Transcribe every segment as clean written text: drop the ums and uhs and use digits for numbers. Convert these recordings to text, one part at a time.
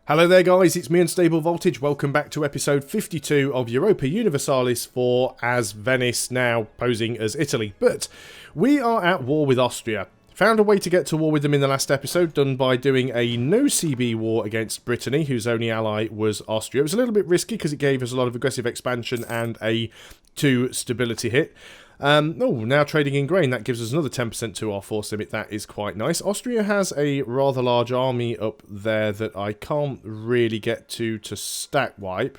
Hello there guys, it's me Unstable Voltage. Welcome back to episode 52 of Europa Universalis IV as Venice, now posing as Italy. But we are at war with Austria. Found a way to get to war with them in the last episode, done by doing a no CB war against Brittany, whose only ally was Austria. It was a little bit risky because it gave us a lot of aggressive expansion and a 2 stability hit. Now trading in grain, that gives us another 10% to our force limit. That is quite nice. Austria has a rather large army up there that I can't really get to stack wipe.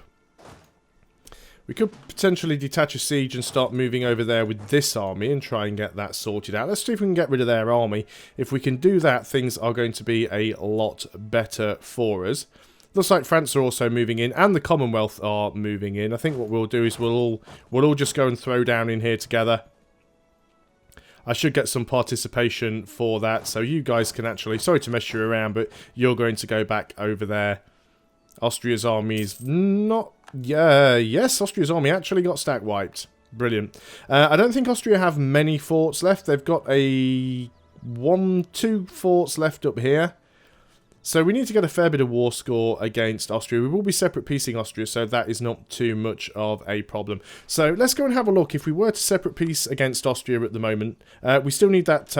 We could potentially detach a siege and start moving over there with this army and try and get that sorted out. Let's see if we can get rid of their army. If we can do that, things are going to be a lot better for us. Looks like France are also moving in, and the Commonwealth are moving in. I think what we'll do is we'll all just go and throw down in here together. I should get some participation for that, so you guys can actually... Sorry to mess you around, but you're going to go back over there. Austria's army is not... yes, Austria's army actually got stack wiped. Brilliant. I don't think Austria have many forts left. They've got a... 2 forts left up here. So we need to get a fair bit of war score against Austria. We will be separate piecing Austria, so that is not too much of a problem. So let's go and have a look. If we were to separate piece against Austria at the moment, we still need that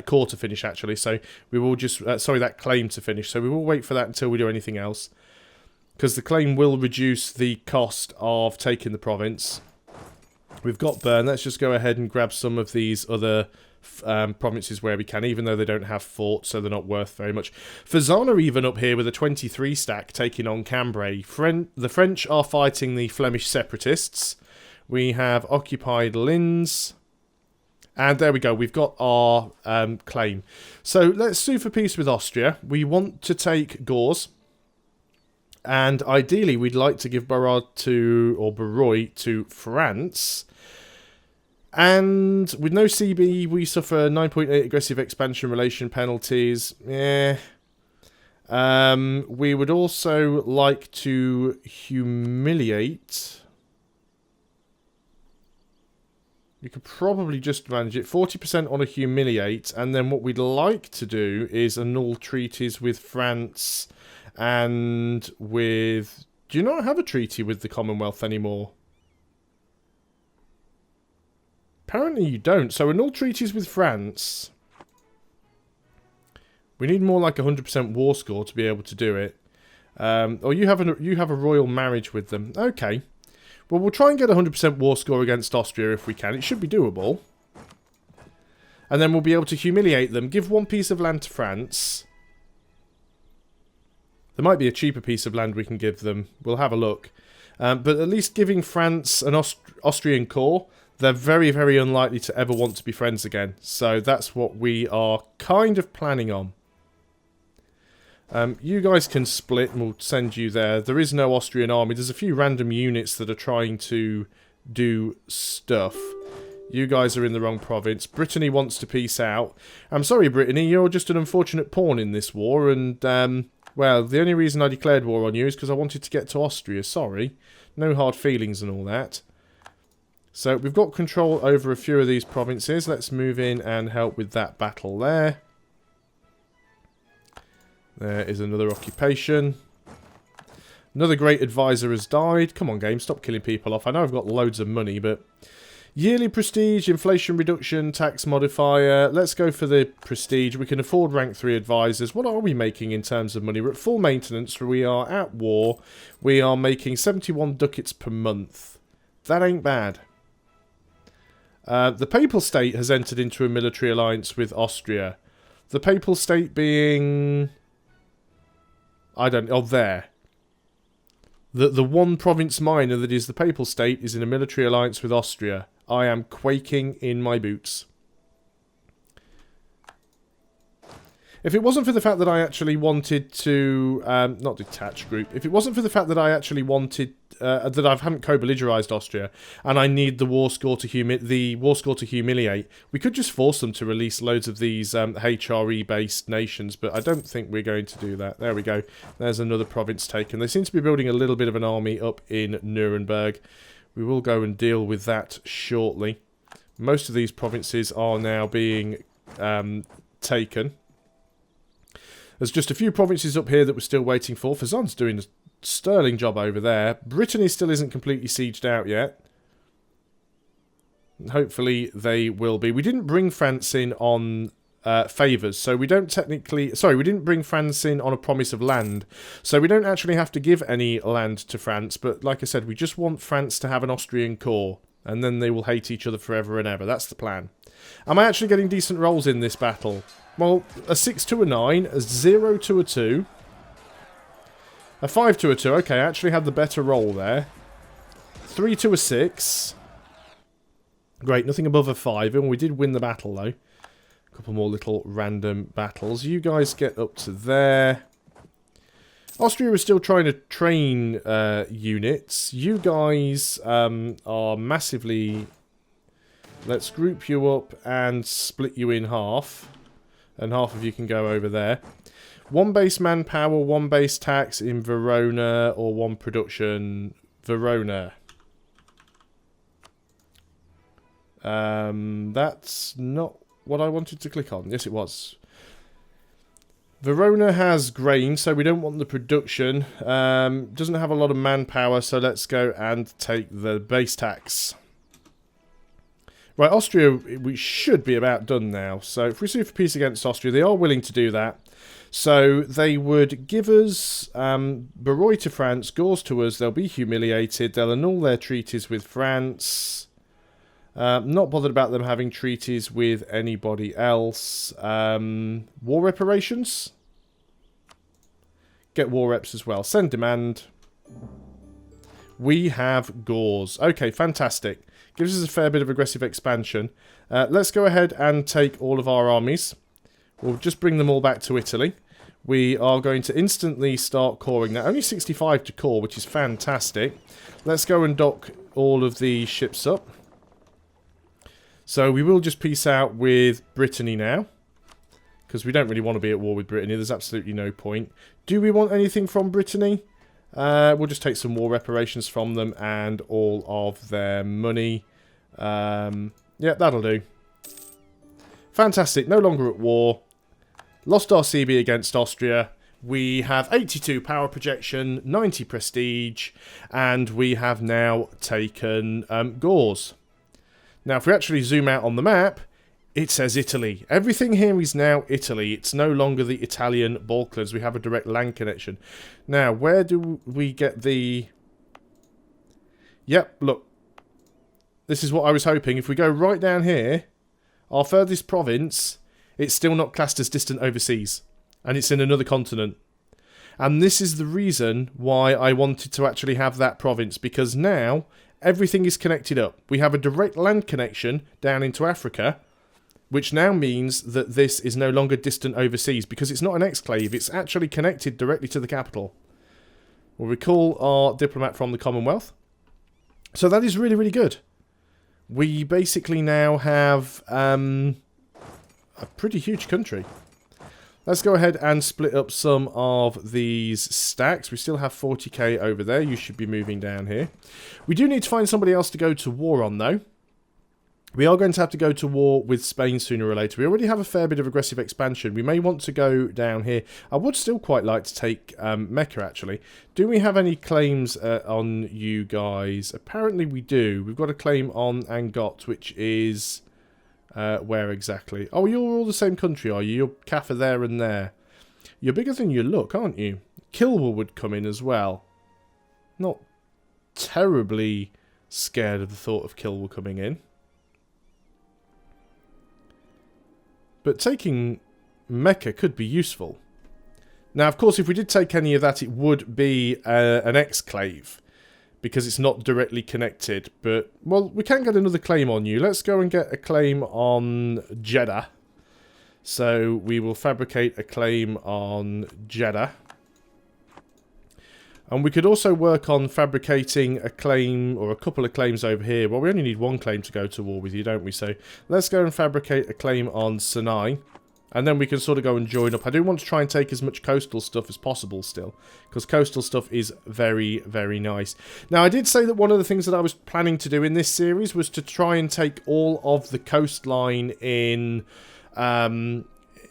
core to finish, actually. So we will just... sorry, that claim to finish. So we will wait for that until we do anything else. Because the claim will reduce the cost of taking the province. We've got Bern. Let's just go ahead and grab some of these other... provinces where we can, even though they don't have forts, so they're not worth very much. Fazan are even up here with a 23 stack taking on Cambrai. The French are fighting the Flemish separatists. We have occupied Linz. And there we go, we've got our claim. So let's sue for peace with Austria. We want to take Gauze. And ideally we'd like to give Barad or Barroy to France. And with no CB, we suffer 9.8 aggressive expansion relation penalties. We would also like to humiliate. You could probably just manage it. 40% on a humiliate. And then what we'd like to do is annul treaties with France and with... Do you not have a treaty with the Commonwealth anymore? Apparently you don't. So annul treaties with France. We need more like 100% war score to be able to do it. Or you have a royal marriage with them. Okay. Well, we'll try and get 100% war score against Austria if we can. It should be doable. And then we'll be able to humiliate them. Give 1 piece of land to France. There might be a cheaper piece of land we can give them. We'll have a look. But at least giving France an Austrian core... They're very, very unlikely to ever want to be friends again. So that's what we are kind of planning on. You guys can split and we'll send you there. There is no Austrian army. There's a few random units that are trying to do stuff. You guys are in the wrong province. Brittany wants to peace out. I'm sorry, Brittany. You're just an unfortunate pawn in this war. And, well, the only reason I declared war on you is because I wanted to get to Austria. Sorry. No hard feelings and all that. So we've got control over a few of these provinces. Let's move in and help with that battle there. There is another occupation. Another great advisor has died. Come on, game, stop killing people off. I know I've got loads of money, but... Yearly prestige, inflation reduction, tax modifier. Let's go for the prestige. We can afford rank 3 advisors. What are we making in terms of money? We're at full maintenance. We are at war. We are making 71 ducats per month. That ain't bad. The Papal State has entered into a military alliance with Austria. The Papal State being... I don't know. Oh, there. The one province minor that is the Papal State is in a military alliance with Austria. I am quaking in my boots. If it wasn't for the fact that I actually wanted to... not detach group. If it wasn't for the fact that I actually wanted... that I haven't co-belligerized Austria, and I need the war score to humiliate, we could just force them to release loads of these HRE-based nations, but I don't think we're going to do that. There we go. There's another province taken. They seem to be building a little bit of an army up in Nuremberg. We will go and deal with that shortly. Most of these provinces are now being taken. There's just a few provinces up here that we're still waiting for. Fazan's doing a sterling job over there. Brittany still isn't completely sieged out yet. Hopefully they will be. We didn't bring France in on favours, so we don't technically... Sorry, we didn't bring France in on a promise of land, so we don't actually have to give any land to France, but like I said, we just want France to have an Austrian core, and then they will hate each other forever and ever. That's the plan. Am I actually getting decent rolls in this battle? Well, a 6 to a 9, a 0 to a 2, a 5 to a 2. Okay, I actually had the better roll there. 3 to a 6. Great, nothing above a 5, and we did win the battle, though. A couple more little random battles. You guys get up to there. Austria is still trying to train units. You guys are massively... Let's group you up and split you in half. And half of you can go over there. 1 base manpower, 1 base tax in Verona, or 1 production Verona. That's not what I wanted to click on. Yes, it was. Verona has grain, so we don't want the production. Doesn't have a lot of manpower, so let's go and take the base tax. Right, Austria, we should be about done now. So if we sue for peace against Austria, they are willing to do that. So they would give us Barroy to France, Gauls to us. They'll be humiliated. They'll annul their treaties with France. Not bothered about them having treaties with anybody else. War reparations? Get war reps as well. Send demand. We have Gauls. Okay, fantastic. Gives us a fair bit of aggressive expansion. Let's go ahead and take all of our armies. We'll just bring them all back to Italy. We are going to instantly start coring now. Only 65 to core, which is fantastic. Let's go and dock all of the ships up. So we will just peace out with Brittany now, because we don't really want to be at war with Brittany. There's absolutely no point. Do we want anything from Brittany? We'll just take some war reparations from them and all of their money. Yeah, that'll do. Fantastic. No longer at war. Lost our CB against Austria. We have 82 power projection, 90 prestige, and we have now taken Gauls. Now, if we actually zoom out on the map, it says Italy. Everything here is now Italy. It's no longer the Italian Balkans. We have a direct land connection. Now, where do we get the... Yep, look. This is what I was hoping. If we go right down here, our furthest province, it's still not classed as distant overseas. And it's in another continent. And this is the reason why I wanted to actually have that province. Because now, everything is connected up. We have a direct land connection down into Africa, which now means that this is no longer distant overseas, because it's not an exclave, it's actually connected directly to the capital. We'll recall our diplomat from the Commonwealth. So that is really, really good. We basically now have a pretty huge country. Let's go ahead and split up some of these stacks. We still have 40k over there. You should be moving down here. We do need to find somebody else to go to war on, though. We are going to have to go to war with Spain sooner or later. We already have a fair bit of aggressive expansion. We may want to go down here. I would still quite like to take Mecca, actually. Do we have any claims on you guys? Apparently we do. We've got a claim on Angot, which is... where exactly? Oh, you're all the same country, are you? You're Kaffa there and there. You're bigger than you look, aren't you? Kilwa would come in as well. Not terribly scared of the thought of Kilwa coming in. But taking Mecca could be useful. Now, of course, if we did take any of that, it would be an exclave, because it's not directly connected. But, well, we can get another claim on you. Let's go and get a claim on Jeddah. So we will fabricate a claim on Jeddah. And we could also work on fabricating a claim, or a couple of claims over here. Well, we only need one claim to go to war with you, don't we? So let's go and fabricate a claim on Sinai. And then we can sort of go and join up. I do want to try and take as much coastal stuff as possible still, because coastal stuff is very, very nice. Now, I did say that one of the things that I was planning to do in this series was to try and take all of the coastline in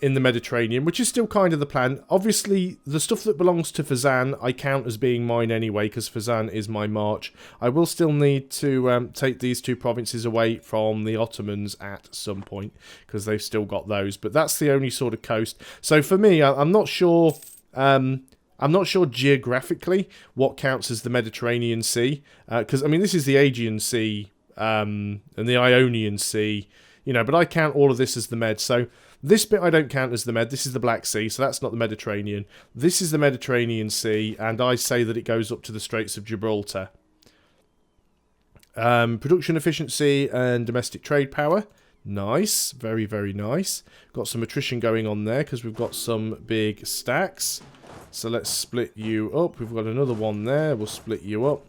in the Mediterranean, which is still kind of the plan. Obviously, the stuff that belongs to Fezzan, I count as being mine anyway, because Fezzan is my march. I will still need to take these two provinces away from the Ottomans at some point, because they've still got those. But that's the only sort of coast. So for me, I'm not sure... I'm not sure geographically what counts as the Mediterranean Sea, because, I mean, this is the Aegean Sea and the Ionian Sea, you know, but I count all of this as the Med. So this bit I don't count as the Med. This is the Black Sea, so that's not the Mediterranean. This is the Mediterranean Sea, and I say that it goes up to the Straits of Gibraltar. Production efficiency and domestic trade power. Nice. Very, very nice. Got some attrition going on there because we've got some big stacks. So let's split you up. We've got another one there. We'll split you up.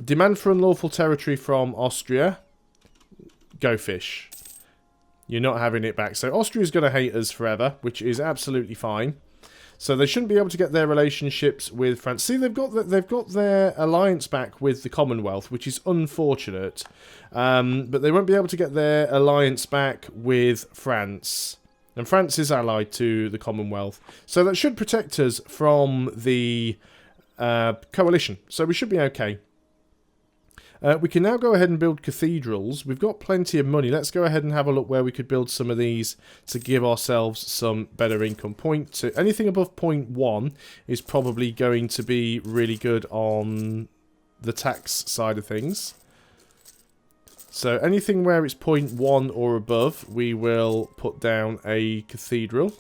Demand for unlawful territory from Austria. Go fish. You're not having it back. So Austria's going to hate us forever, which is absolutely fine. So they shouldn't be able to get their relationships with France. See, they've got their alliance back with the Commonwealth, which is unfortunate. But they won't be able to get their alliance back with France. And France is allied to the Commonwealth. So that should protect us from the coalition. So we should be okay. We can now go ahead and build cathedrals. We've got plenty of money. Let's go ahead and have a look where we could build some of these to give ourselves some better income. Anything above 0.1 is probably going to be really good on the tax side of things. So anything where it's 0.1 or above, we will put down a cathedral.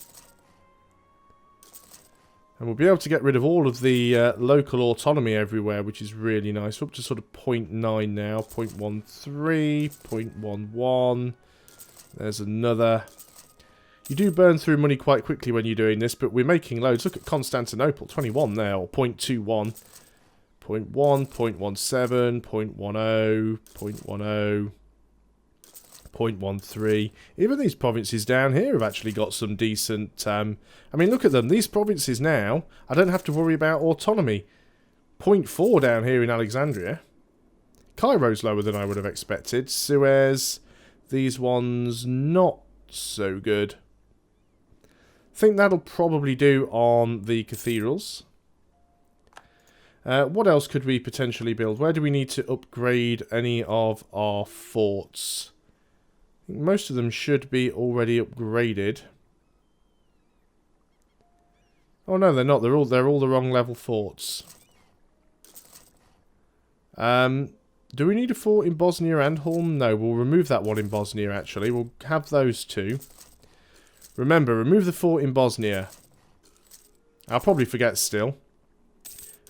And we'll be able to get rid of all of the local autonomy everywhere, which is really nice. We're up to sort of 0.9 now. 0.13, 0.11. There's another. You do burn through money quite quickly when you're doing this, but we're making loads. Look at Constantinople, 21 there, or 0.21. 0.1, 0.17, 0.10, 0.10, 0.13. Even these provinces down here have actually got some decent... I mean, look at them. These provinces now, I don't have to worry about autonomy. 0.4 down here in Alexandria. Cairo's lower than I would have expected. Suez, these ones, not so good. I think that'll probably do on the cathedrals. What else could we potentially build? Where do we need to upgrade any of our forts? I think most of them should be already upgraded. Oh no, they're not. They're all the wrong level forts. Do we need a fort in Bosnia and Holm? No, we'll remove that one in Bosnia actually. We'll have those two. Remember, remove the fort in Bosnia. I'll probably forget still.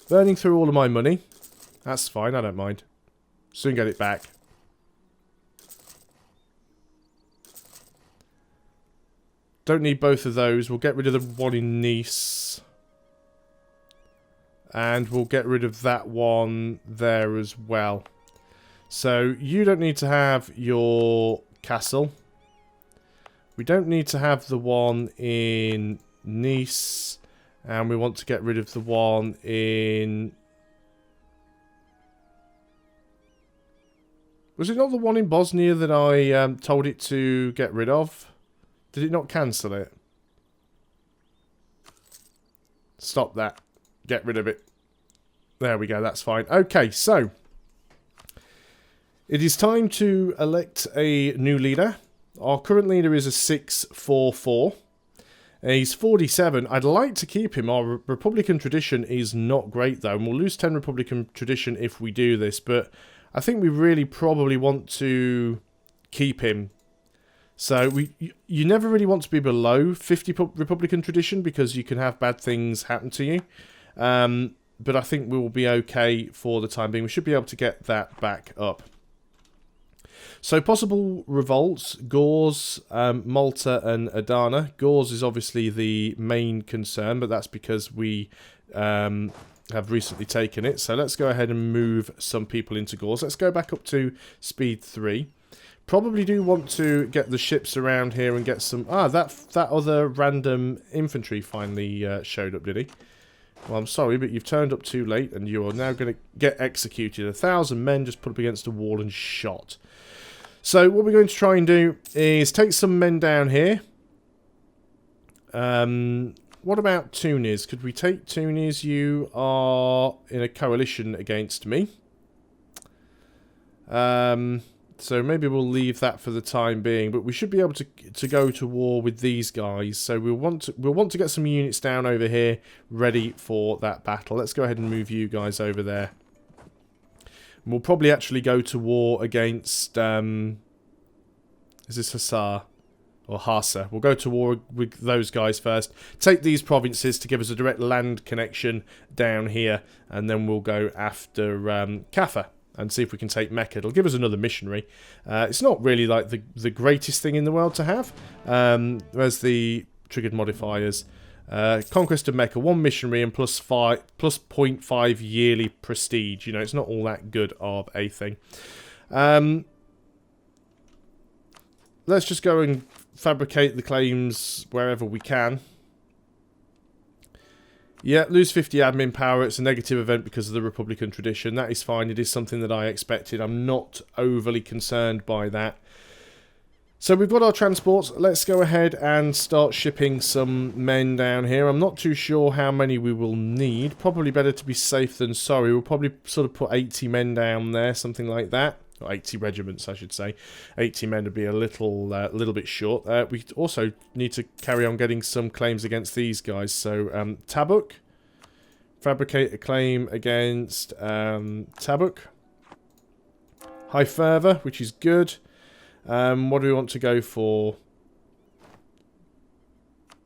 Burning through all of my money. That's fine, I don't mind. Soon get it back. Don't need both of those. We'll get rid of the one in Nice. And we'll get rid of that one there as well. So, you don't need to have your castle. We don't need to have the one in Nice. And we want to get rid of the one in... Was it not the one in Bosnia that I told it to get rid of? Did it not cancel it? Stop that. Get rid of it. There we go, that's fine. Okay, so... It is time to elect a new leader. Our current leader is a 644. He's 47. I'd like to keep him. Our Republican tradition is not great, though. And we'll lose 10 Republican tradition if we do this. But I think we really probably want to keep him. So you never really want to be below 50 Republican tradition because you can have bad things happen to you. But I think we will be okay for the time being. We should be able to get that back up. So possible revolts, Gors, Malta and Adana. Gors is obviously the main concern, but that's because we have recently taken it. So let's go ahead and move some people into Gors. Let's go back up to speed 3. Probably do want to get the ships around here and get some... Ah, that other random infantry finally showed up, did he? Well, I'm sorry, but you've turned up too late and you are now going to get executed. 1,000 men just put up against a wall and shot. So what we're going to try and do is take some men down here. What about Tunis? Could we take Tunis? You are in a coalition against me. So maybe we'll leave that for the time being, but we should be able to go to war with these guys. So we'll want to get some units down over here ready for that battle. Let's go ahead and move you guys over there. And we'll probably actually go to war against is this Hussar or Hassa? We'll go to war with those guys first. Take these provinces to give us a direct land connection down here, and then we'll go after Kaffa. And see if we can take Mecca. It'll give us another missionary. It's not really like the greatest thing in the world to have. There's the triggered modifiers. Conquest of Mecca, 1 missionary and plus 0.5 yearly prestige. You know, it's not all that good of a thing. Let's just go and fabricate the claims wherever we can. Yeah, lose 50 admin power. It's a negative event because of the Republican tradition. That is fine. It is something that I expected. I'm not overly concerned by that. So we've got our transports. Let's go ahead and start shipping some men down here. I'm not too sure how many we will need. Probably better to be safe than sorry. We'll probably sort of put 80 men down there, something like that. Or 80 regiments, I should say. 80 men would be a little bit short. We also need to carry on getting some claims against these guys. So, Tabuk. Fabricate a claim against Tabuk. High fervor, which is good. What do we want to go for?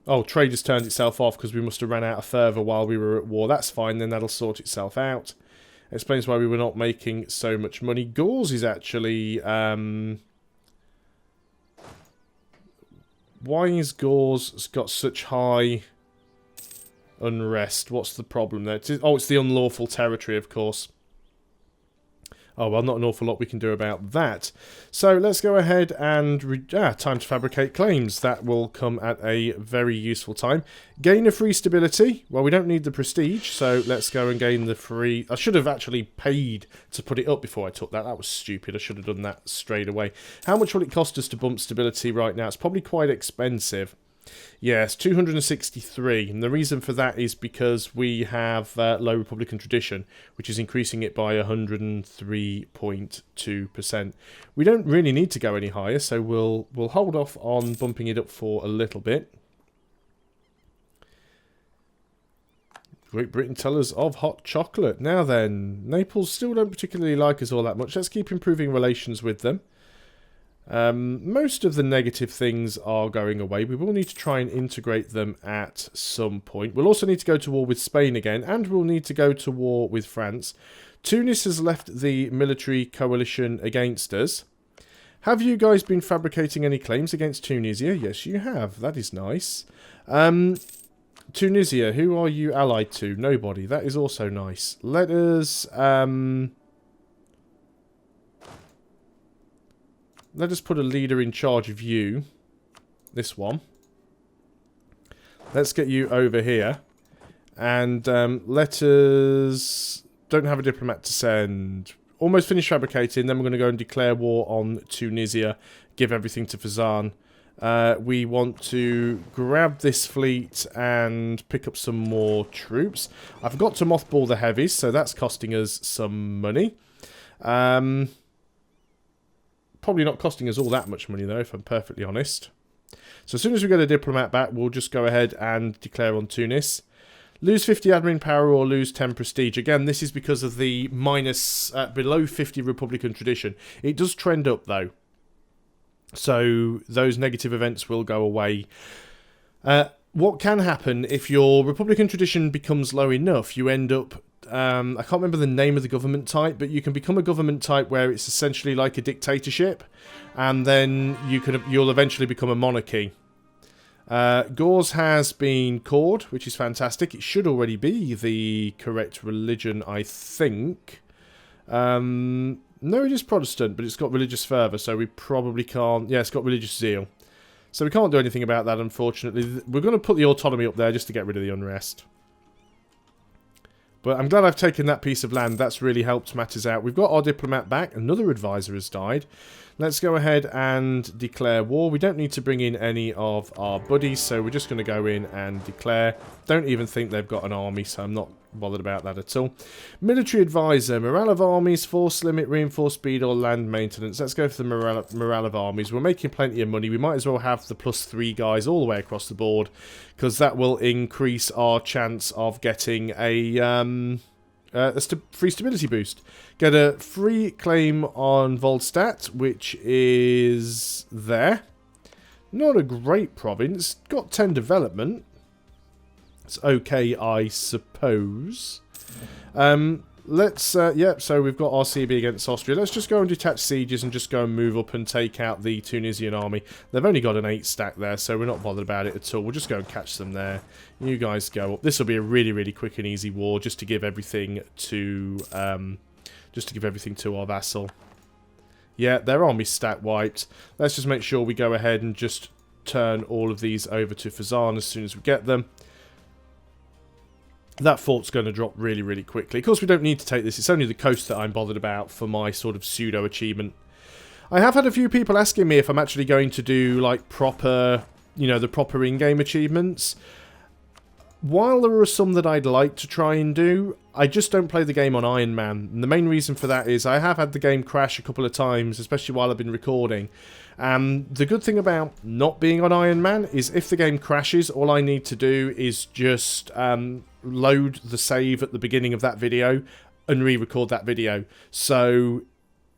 Oh, trade has turned itself off because we must have ran out of fervor while we were at war. That's fine, then that'll sort itself out. Explains why we were not making so much money. Gauls is actually... why is Gauls got such high unrest? What's the problem there? It's the unlawful territory, of course. Oh, well, not an awful lot we can do about that. So let's go ahead and... time to fabricate claims. That will come at a very useful time. Gain a free stability. Well, we don't need the prestige, so let's go and gain the free... I should have actually paid to put it up before I took that. That was stupid. I should have done that straight away. How much will it cost us to bump stability right now? It's probably quite expensive. Yes, 263, and the reason for that is because we have low Republican tradition, which is increasing it by 103.2%. We don't really need to go any higher, so we'll hold off on bumping it up for a little bit. Great Britain tell us of hot chocolate. Now then, Naples still don't particularly like us all that much. Let's keep improving relations with them. Most of the negative things are going away. We will need to try and integrate them at some point. We'll also need to go to war with Spain again, and we'll need to go to war with France. Tunis has left the military coalition against us. Have you guys been fabricating any claims against Tunisia? Yes, you have. That is nice. Tunisia, who are you allied to? Nobody. That is also nice. Let us... let us put a leader in charge of you. This one. Let's get you over here. And let us... Don't have a diplomat to send. Almost finished fabricating. Then we're going to go and declare war on Tunisia. Give everything to Fazan. We want to grab this fleet and pick up some more troops. I forgot to mothball the heavies, so that's costing us some money. Probably not costing us all that much money, though, if I'm perfectly honest. So as soon as we get a diplomat back, we'll just go ahead and declare on Tunis. Lose 50 admin power or lose 10 prestige. Again, this is because of the minus below 50 Republican tradition. It does trend up, though. So those negative events will go away. What can happen if your Republican tradition becomes low enough, you end up... I can't remember the name of the government type, but you can become a government type where it's essentially like a dictatorship, and then you'll eventually become a monarchy. Gauze has been cored, which is fantastic. It should already be the correct religion, I think. No, it is Protestant, but it's got religious fervour, so we probably can't... Yeah, it's got religious zeal. So we can't do anything about that, unfortunately. We're going to put the autonomy up there just to get rid of the unrest. But I'm glad I've taken that piece of land. That's really helped matters out. We've got our diplomat back. Another advisor has died. Let's go ahead and declare war. We don't need to bring in any of our buddies, so we're just going to go in and declare. Don't even think they've got an army, so I'm not bothered about that at all. Military advisor, morale of armies, force limit, reinforced speed, or land maintenance. Let's go for the morale of armies. We're making plenty of money. We might as well have the +3 guys all the way across the board, because that will increase our chance of getting a free stability boost. Get a free claim on Volstadt, which is there. Not a great province. Got 10 development. It's okay, I suppose. Yep, so we've got our CB against Austria. Let's just go and detach sieges and just go and move up and take out the Tunisian army. They've only got an 8 stack there, so we're not bothered about it at all. We'll just go and catch them there. You guys go up. This will be a really, really quick and easy war, just to give everything to our vassal. Yeah, their army's stack wiped. Let's just make sure we go ahead and just turn all of these over to Fazan as soon as we get them. That fort's going to drop really, really quickly. Of course, we don't need to take this. It's only the coast that I'm bothered about for my sort of pseudo-achievement. I have had a few people asking me if I'm actually going to do, like, proper, you know, the proper in-game achievements. While there are some that I'd like to try and do, I just don't play the game on Iron Man. And the main reason for that is I have had the game crash a couple of times, especially while I've been recording. The good thing about not being on Iron Man is if the game crashes, all I need to do is just load the save at the beginning of that video and re-record that video. So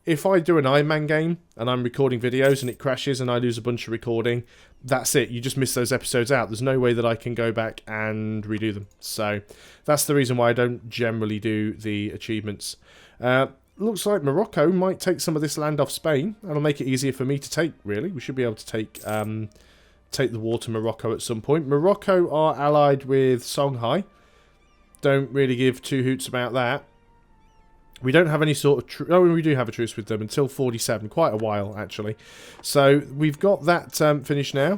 if I do an Iron Man game and I'm recording videos and it crashes and I lose a bunch of recording, that's it. You just miss those episodes out. There's no way that I can go back and redo them. So that's the reason why I don't generally do the achievements. Looks like Morocco might take some of this land off Spain. That'll make it easier for me to take, really. We should be able to take the war to Morocco at some point. Morocco are allied with Songhai. Don't really give two hoots about that. We don't have any sort of truce. Oh, we do have a truce with them until 47. Quite a while, actually. So we've got that finished now.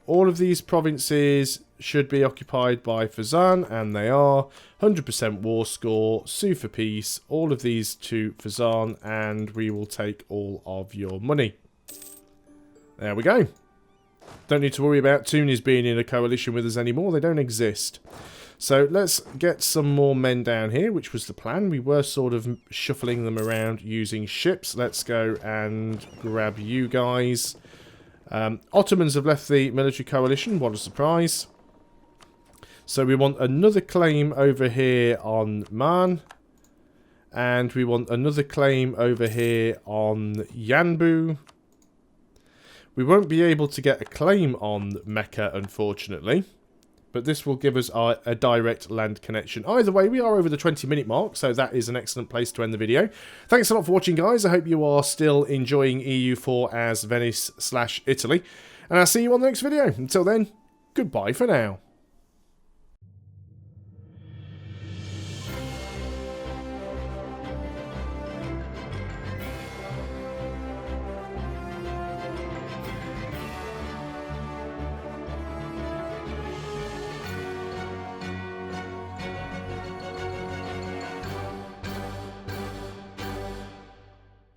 All of these provinces should be occupied by Fazan, and they are. 100% war score, sue for peace, all of these to Fazan, and we will take all of your money. There we go. Don't need to worry about Tunis being in a coalition with us anymore. They don't exist. So let's get some more men down here, which was the plan. We were sort of shuffling them around using ships. Let's go and grab you guys. Ottomans have left the military coalition. What a surprise. So we want another claim over here on Man. And we want another claim over here on Yanbu. We won't be able to get a claim on Mecca, unfortunately. But this will give us a direct land connection. Either way, we are over the 20-minute mark, so that is an excellent place to end the video. Thanks a lot for watching, guys. I hope you are still enjoying EU4 as Venice/Italy. And I'll see you on the next video. Until then, goodbye for now.